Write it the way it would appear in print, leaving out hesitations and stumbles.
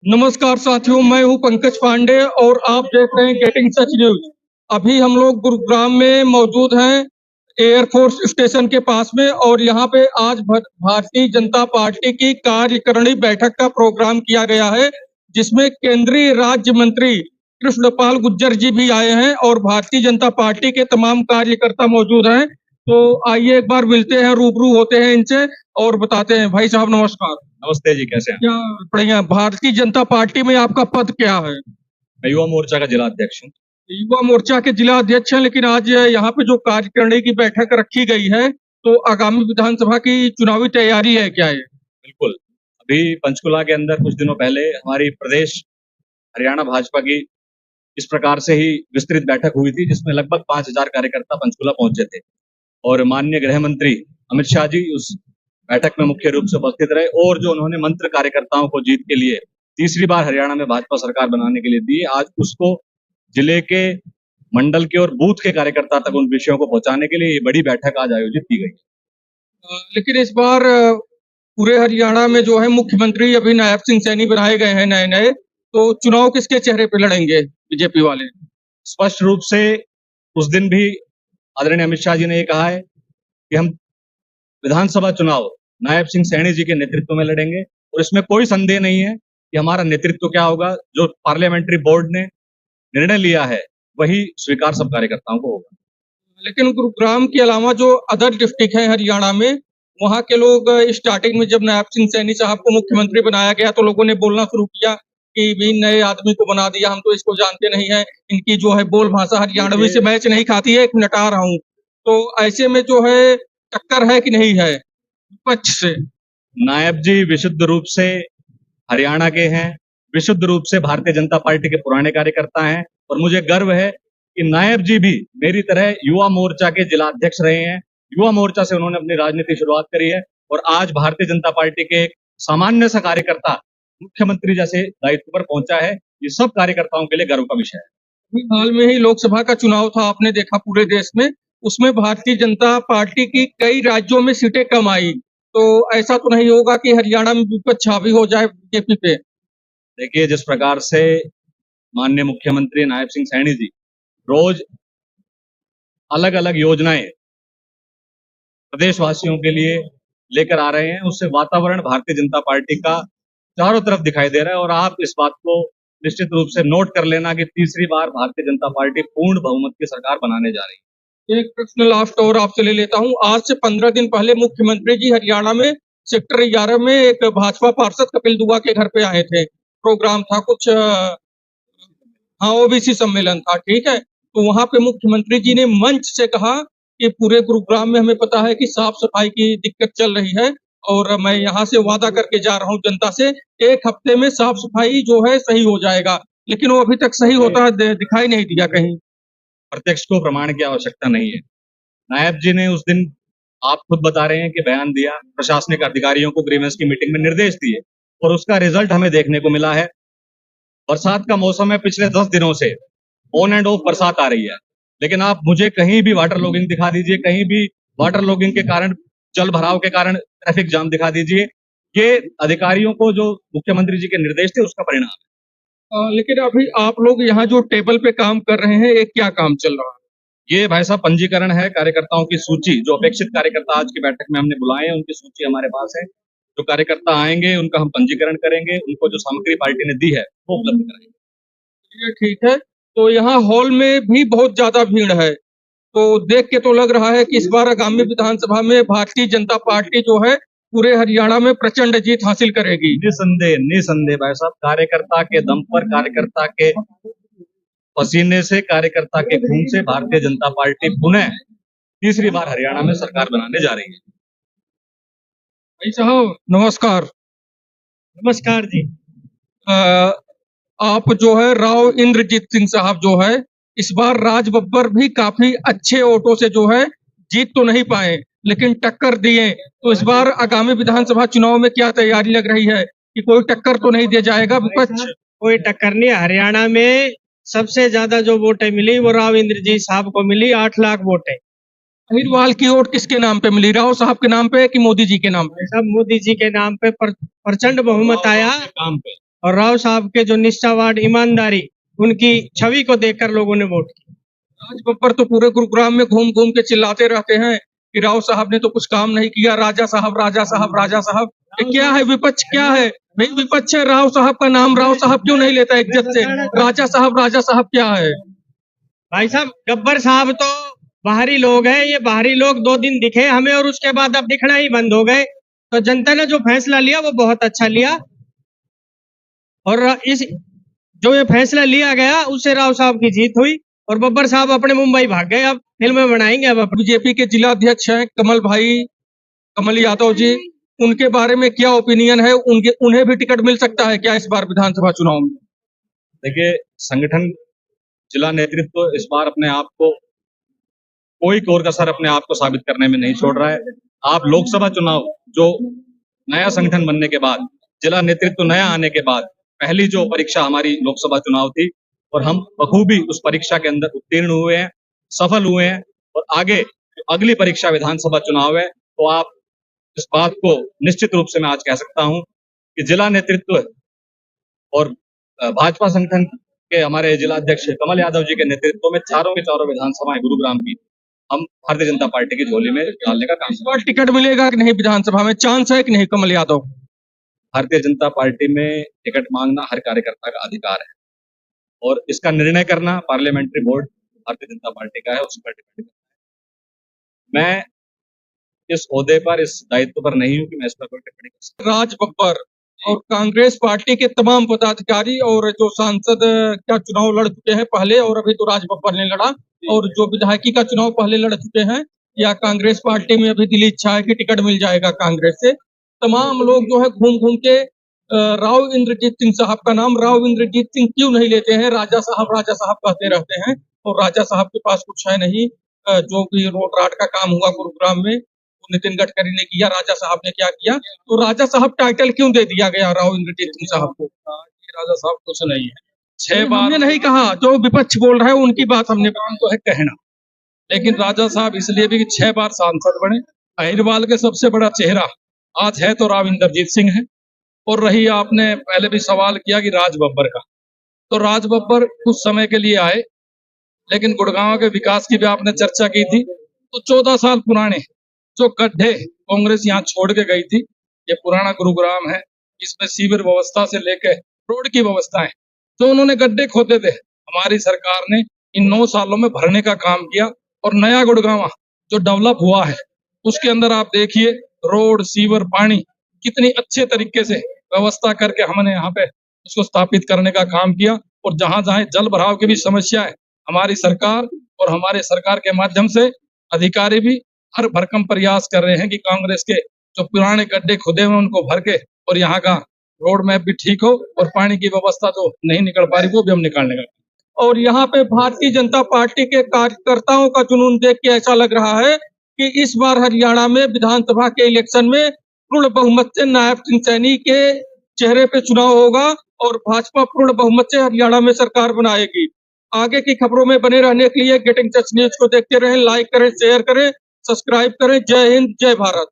नमस्कार साथियों, मैं हूं पंकज पांडे और आप देख रहे हैं गेटिंग सच न्यूज। अभी हम लोग गुरुग्राम में मौजूद हैं, एयरफोर्स स्टेशन के पास में, और यहाँ पे आज भारतीय जनता पार्टी की कार्यकारिणी बैठक का प्रोग्राम किया गया है, जिसमें केंद्रीय राज्य मंत्री कृष्णपाल गुर्जर जी भी आए हैं और भारतीय जनता पार्टी के तमाम कार्यकर्ता मौजूद हैं। तो आइए एक बार मिलते हैं, रूबरू होते हैं इनसे और बताते हैं। भाई साहब नमस्कार। नमस्ते जी, कैसे हैं? क्या बढ़िया। भारतीय जनता पार्टी में आपका पद क्या है? मैं युवा मोर्चा का जिला अध्यक्ष हूँ। युवा मोर्चा के जिला अध्यक्ष हैं, लेकिन आज यहाँ पे जो कार्यकारिणी की बैठक रखी गई है, तो आगामी विधानसभा की चुनावी तैयारी है क्या ये? बिल्कुल। अभी पंचकुला के अंदर कुछ दिनों पहले हमारी प्रदेश हरियाणा भाजपा की इस प्रकार से ही विस्तृत बैठक हुई थी, जिसमें लगभग 5,000 कार्यकर्ता पंचकुला पहुंचे थे और माननीय गृह मंत्री अमित शाह जी उस बैठक में मुख्य रूप से उपस्थित रहे और जो उन्होंने मंत्र कार्यकर्ताओं को जीत के लिए तीसरी बार हरियाणा में भाजपा सरकार बनाने के लिए दिए, आज उसको जिले के, मंडल के और बूथ के कार्यकर्ता तक उन विषयों को पहुंचाने के लिए ये बड़ी बैठक आज आयोजित की गई। लेकिन इस बार पूरे हरियाणा में जो है मुख्यमंत्री अभी नायब सिंह सैनी बनाए गए हैं नए नए, तो चुनाव किसके चेहरे पे लड़ेंगे बीजेपी वाले? स्पष्ट रूप से उस दिन भी आदरणीय अमित शाह जी ने ये कहा है कि हम विधानसभा चुनाव नायब सिंह सैनी जी के नेतृत्व में लड़ेंगे और इसमें कोई संदेह नहीं है कि हमारा नेतृत्व क्या होगा। जो पार्लियामेंट्री बोर्ड ने निर्णय लिया है वही स्वीकार सब कार्यकर्ताओं को होगा। लेकिन गुरुग्राम के अलावा जो अदर डिस्ट्रिक्ट है हरियाणा में, वहाँ के लोग स्टार्टिंग में जब नायब सिंह सैनी साहब को मुख्यमंत्री बनाया गया तो लोगों ने बोलना शुरू किया कि भी नए आदमी को बना दिया, हम तो इसको जानते नहीं है, इनकी जो है बोल भाषा हरियाणवी से मैच नहीं खाती है, एक मिनट आ रहा हूँ। तो ऐसे में जो है टक्कर है कि नहीं है विपक्ष से? नायब जी विशुद्ध रूप से हरियाणा के हैं, विशुद्ध रूप से भारतीय जनता पार्टी के पुराने कार्यकर्ता हैं और मुझे गर्व है कि नायब जी भी मेरी तरह युवा मोर्चा के जिला अध्यक्ष रहे हैं। युवा मोर्चा से उन्होंने अपनी राजनीति शुरुआत करी है और आज भारतीय जनता पार्टी के एक सामान्य सा कार्यकर्ता मुख्यमंत्री जैसे दायित्व पर पहुंचा है। ये सब कार्यकर्ताओं के लिए गर्व का विषय है। हाल में ही लोकसभा का चुनाव था, आपने देखा पूरे देश में, उसमें भारतीय जनता पार्टी की कई राज्यों में सीटें कम आई, तो ऐसा तो नहीं होगा कि हरियाणा में विपक्ष हावी हो जाए बीजेपी पे? देखिए, जिस प्रकार से माननीय मुख्यमंत्री नायब सिंह सैनी जी रोज अलग अलग योजनाएं प्रदेशवासियों के लिए लेकर आ रहे हैं, उससे वातावरण भारतीय जनता पार्टी का चारों तरफ दिखाई दे रहा है और आप इस बात को निश्चित रूप से नोट कर लेना कि तीसरी बार भारतीय जनता पार्टी पूर्ण बहुमत की सरकार बनाने जा रही है। एक प्रश्न लास्ट और आपसे ले लेता हूँ। आज से 15 दिन पहले मुख्यमंत्री जी हरियाणा में सेक्टर 11 में एक भाजपा पार्षद कपिल दुआ के घर पे आए थे, प्रोग्राम था कुछ, हाँ ओबीसी सम्मेलन था, ठीक है। तो वहां पे मुख्यमंत्री जी ने मंच से कहा कि पूरे गुरुग्राम में हमें पता है कि साफ सफाई की दिक्कत चल रही है और मैं यहाँ से वादा करके जा रहा हूँ जनता से, 1 हफ्ते में साफ सफाई जो है सही हो जाएगा, लेकिन वो अभी तक सही होता दिखाई नहीं दिया कहीं। प्रत्यक्ष को प्रमाण की आवश्यकता नहीं है। नायब जी ने उस दिन, आप खुद बता रहे हैं कि बयान दिया, प्रशासनिक अधिकारियों को ग्रीवेंस की मीटिंग में निर्देश दिए और उसका रिजल्ट हमें देखने को मिला है। बरसात का मौसम है, पिछले 10 दिनों से ऑन एंड ऑफ बरसात आ रही है, लेकिन आप मुझे कहीं भी वाटर लॉगिंग दिखा दीजिए, कहीं भी वाटर लॉगिंग के कारण, जल भराव के कारण ट्रैफिक जाम दिखा दीजिए। ये अधिकारियों को जो मुख्यमंत्री जी के निर्देश थे उसका परिणाम है। लेकिन अभी आप लोग यहाँ जो टेबल पे काम कर रहे हैं, ये क्या काम चल रहा है? ये भाई साहब पंजीकरण है, कार्यकर्ताओं की सूची, जो अपेक्षित कार्यकर्ता आज की बैठक में हमने बुलाए हैं उनकी सूची हमारे पास है। जो कार्यकर्ता आएंगे उनका हम पंजीकरण करेंगे, उनको जो सामग्री पार्टी ने दी है वो उपलब्ध कराएंगे। ये ठीक है। तो यहाँ हॉल में भी बहुत ज्यादा भीड़ है, तो देख के तो लग रहा है कि इस बार आगामी विधानसभा में भारतीय जनता पार्टी जो है पूरे हरियाणा में प्रचंड जीत हासिल करेगी। निसंदेह भाई साहब, कार्यकर्ता के दम पर, कार्यकर्ता के पसीने से, कार्यकर्ता के खून से भारतीय जनता पार्टी पुनः तीसरी बार हरियाणा में सरकार बनाने जा रही है। भाई साहब नमस्कार। नमस्कार जी। आप जो है राव इंद्रजीत सिंह साहब जो है, इस बार राज बब्बर भी काफी अच्छे वोटों से जो है जीत तो नहीं पाए, लेकिन टक्कर दिए, तो इस बार आगामी विधानसभा चुनाव में क्या तैयारी लग रही है कि कोई टक्कर तो नहीं दिया जाएगा विपक्ष? कोई टक्कर नहीं। हरियाणा में सबसे ज्यादा जो वोटें मिली वो राव इंद्रजीत साहब को मिली, 8 लाख वोटें। अहिरवाल की वोट किसके नाम पे मिली, राव साहब के नाम पे कि मोदी जी के नाम पे? सब मोदी जी के नाम पे प्रचंड बहुमत आया। काम पे और राव साहब के जो निष्ठावान ईमानदारी, उनकी छवि को देखकर लोगों ने वोट किया। राज बब्बर तो पूरे गुरुग्राम में घूम घूम के चिल्लाते रहते हैं कि राव साहब ने तो कुछ काम नहीं किया, राजा साहब राजा साहब राजा साहब। ये क्या है, विपक्ष क्या है भाई? विपक्ष है, राव साहब का नाम राव साहब क्यों नहीं लेता इज्जत से? राजा साहब क्या है? भाई साहब, गब्बर साहब तो बाहरी लोग हैं, ये बाहरी लोग 2 दिन दिखे हमें और उसके बाद अब दिखना ही बंद हो गए। तो जनता ने जो फैसला लिया वो बहुत अच्छा लिया, और इस जो ये फैसला लिया गया उससे राव साहब की जीत हुई और बब्बर साहब अपने मुंबई भाग गए। अब फिल्में बनाएंगे। अब बीजेपी के जिला अध्यक्ष हैं कमल यादव जी, उनके बारे में क्या ओपिनियन है? उन्हें भी टिकट मिल सकता है क्या इस बार विधानसभा चुनाव में? देखिए, संगठन जिला नेतृत्व इस बार अपने आप को कोई कोर कसर अपने आप को साबित करने में नहीं छोड़ रहा है। आप लोकसभा चुनाव जो नया संगठन बनने के बाद, जिला नेतृत्व नया आने के बाद पहली जो परीक्षा हमारी लोकसभा चुनाव थी, और हम बखूबी उस परीक्षा के अंदर उत्तीर्ण हुए हैं, सफल हुए हैं। और आगे जो अगली परीक्षा विधानसभा चुनाव है, तो आप इस बात को निश्चित रूप से मैं आज कह सकता हूं कि जिला नेतृत्व और भाजपा संगठन के हमारे जिला अध्यक्ष कमल यादव जी के नेतृत्व में चारों के चारों विधानसभाएं गुरुग्राम की हम भारतीय जनता पार्टी की झोली में डालने का काम। इस बार टिकट मिलेगा कि नहीं विधानसभा में? चांस है कि नहीं कमल यादव? भारतीय जनता पार्टी में टिकट मांगना हर कार्यकर्ता का अधिकार है, और इसका निर्णय करना parliamentary board Bharatiya Janata party का है, उस पर डिपेंड करता है। मैं इस ओहदे पर, इस दायित्व पर नहीं हूं कि मैं इस पर कोई टिप्पणी कर सकूं। राज बब्बर और कांग्रेस पार्टी के तमाम पदाधिकारी और जो सांसद क्या चुनाव लड़ चुके हैं पहले, और अभी तो राज बब्बर ने लड़ा, और जो विधायकी का चुनाव पहले लड़ चुके हैं, या कांग्रेस पार्टी में अभी दिली इच्छा है कि टिकट मिल जाएगा कांग्रेस से, तमाम लोग जो है घूम घूम के राव इंद्रजीत सिंह साहब का नाम राव इंद्रजीत सिंह क्यों नहीं लेते हैं? राजा साहब कहते रहते हैं, और राजा साहब के पास कुछ है नहीं। जो भी रोड राट का काम हुआ गुरुग्राम में, नितिन गडकरी ने किया, राजा साहब ने क्या किया? तो राजा साहब टाइटल क्यों दे दिया गया राव इंद्रजीत सिंह साहब को? राजा साहब कुछ नहीं है। 6 बार हमने नहीं कहा, जो विपक्ष बोल रहा है उनकी बात हमने काम तो है कहना, लेकिन राजा साहब इसलिए भी 6 बार सांसद बने। अहिरवाल के सबसे बड़ा चेहरा आज है तो राव इंद्रजीत सिंह है। और रही आपने पहले भी सवाल किया कि राज बब्बर का, तो राज बब्बर कुछ समय के लिए आए, लेकिन गुड़गांव के विकास की भी आपने चर्चा की थी। तो 14 साल पुराने जो गड्ढे कांग्रेस यहाँ छोड़ के गई थी, ये पुराना गुरुग्राम है, इसमें सीवर व्यवस्था से लेकर रोड की व्यवस्थाएं जो उन्होंने गड्ढे खोदे थे, हमारी सरकार ने इन 9 सालों में भरने का काम किया। और नया गुड़गांव जो डेवलप हुआ है, उसके अंदर आप देखिए रोड, सीवर, पानी कितनी अच्छे तरीके से व्यवस्था करके हमने यहाँ पे उसको स्थापित करने का काम किया। और जहां जहां जल भराव की भी समस्या है, हमारी सरकार और हमारे सरकार के माध्यम से अधिकारी भी हर भरकम प्रयास कर रहे हैं कि कांग्रेस के जो पुराने गड्ढे खुदे हुए उनको भर के, और यहाँ का रोड मैप भी ठीक हो, और पानी की व्यवस्था जो नहीं निकल पा रही वो भी हम निकालने का। और यहाँ पे भारतीय जनता पार्टी के कार्यकर्ताओं का जुनून देख के ऐसा लग रहा है कि इस बार हरियाणा में विधानसभा के इलेक्शन में पूर्ण बहुमत से नायब सिंह सैनी के चेहरे पे चुनाव होगा, और भाजपा पूर्ण बहुमत से हरियाणा में सरकार बनाएगी। आगे की खबरों में बने रहने के लिए गेटिंग टच न्यूज को देखते रहें, लाइक करें, शेयर करें, सब्सक्राइब करें। जय हिंद, जय भारत।